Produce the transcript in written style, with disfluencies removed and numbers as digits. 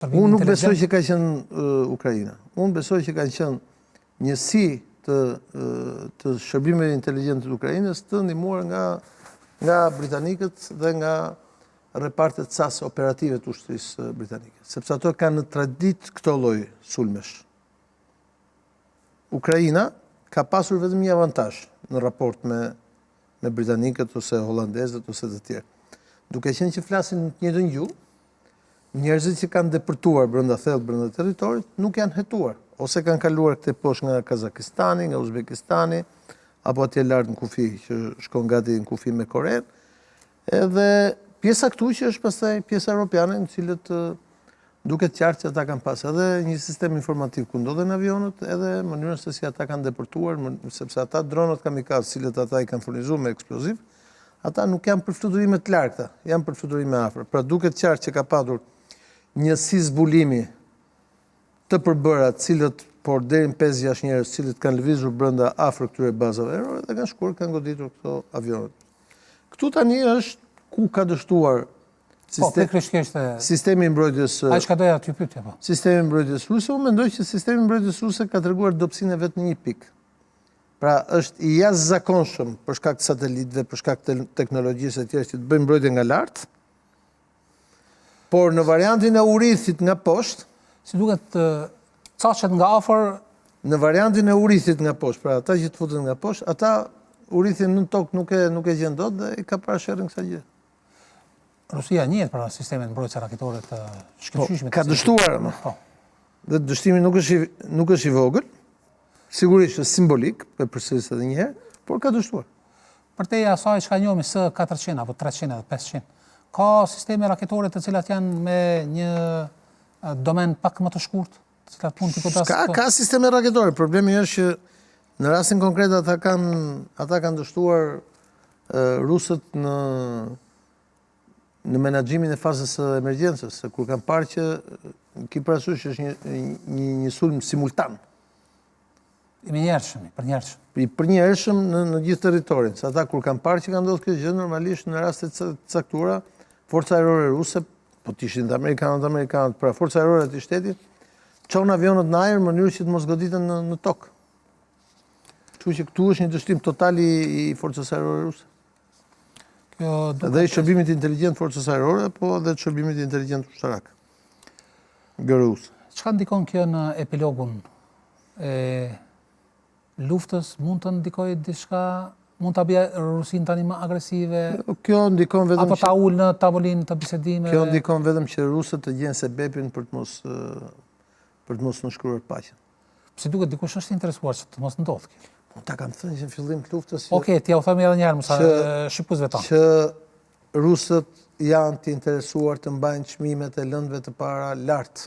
Unë nuk besoj që ka qenë Ukraina. Unë besoj që ka qenë njësi të shërbimeve inteligjente të Ukrainës të ndihmuar nga britanikët dhe nga repartet SAS operative të ushtrisë britanike. Sepse ato kanë në tradit këto lloj sulmesh. Ukraina ka pasur vetëm një avantazh në raport me britanikët ose holandezët ose të tjerë. Duke qenë që flasin në të njëjtën gjuhë, njerëzit që kanë depërtuar brenda thellë brenda territorit nuk janë hetuar, ose kanë kaluar këtë poshtë nga Kazakistani, nga Uzbekistani, apo atje lart në kufi që shkon gati në kufi me Koren. Edhe pjesa këtu që është pastaj pjesa europiane, në cilët duket qartë që ata kanë pas edhe një sistem informativ ku ndodhen avionët, edhe mënyrën se si ata kanë depërtuar, sepse ata dronët kamikaz, cilët ata i kanë furnizuar me eksploziv, ata nuk janë për fluturime të larta, janë për fluturime afër. Pra duket qartë që ka padur njësi zbulimi të përbëra, cilët por deri në 5-6 njerëz, cilët kanë lëvizur brenda afër këtyre bazave ajrore dhe kanë shkuar, kanë goditur këto avionët. Këtu tani është ku ka dështuar sistemi i mbrojtjes. Ai çka doja ty pyetja po. Sistemi i mbrojtjes ruse, unë mendoj që sistemi i mbrojtjes ruse ka treguar dobësinë vetëm në një pikë. Pra është i jashtëzakonshëm për shkak të satelitëve, për shkak të teknologjisë e tjera që të bëjnë mbrojtje nga lart. Por në variantin e urithit nga poshtë, si duket caqet nga afër, në variantin e urithit nga poshtë, pra ata që të futen nga poshtë, ata urithin në tokë nuk e gjen dot dhe i ka parashërën kësaj gjë. Rusia njihet për sistemet mbrojtëse raketore të shkëlqyeshme. Ka dështuar më. Dhe dështimi nuk është i vogël. Sigurisht është simbolik, për përsëris edhe një herë, por ka dështuar. Përtej asaj çka njohim S-400 apo 300 apo 500, ka sisteme raketore të cilat janë me një domen pak më të shkurtë, të cilat mund të godasin. Ka sisteme raketore. Problemi është që në rastin konkret ata kanë dështuar rusët në menaxhimin e fazës së emergjencës, kur kanë parë që ki parasysh është një sulm simultan. I njerëshëm, I përnjershëm në gjithë territorin. Se ata kur kanë parë që kanë ndodhur kjo gjë, normalisht në raste të caktuara, forca ajrore ruse, po të ishin të amerikanët, pra forca ajrore të shtetit, çon avionët në ajër në mënyrë që të mos goditen në tokë. Kështu që këtu është një dështim total i forcës ajrore ruse. Dhe i shërbimit inteligjent forcës ajrore, po dhe të shërbimit inteligjent ushtarak. GRU-s. Çka ndikon kjo në epilogun e luftës? Mund të ndikojë diçka? Mund ta bëjë Rusin tani më agresive? Kjo ndikon vetëm apo ta ul në tavolinë të bisedimeve? Kjo ndikon vetëm që rusët të gjenë sebepin për të mos nënshkruar paqen. Si duket dikush është interesuar që të mos ndodhë kjo. Ta kam thënë që në fillim të luftës... Okej, t'ja u themi edhe njerë, mësa shqipuzve tonë. Që rusët janë të interesuar të mbajnë çmimet e lëndëve të para lartë.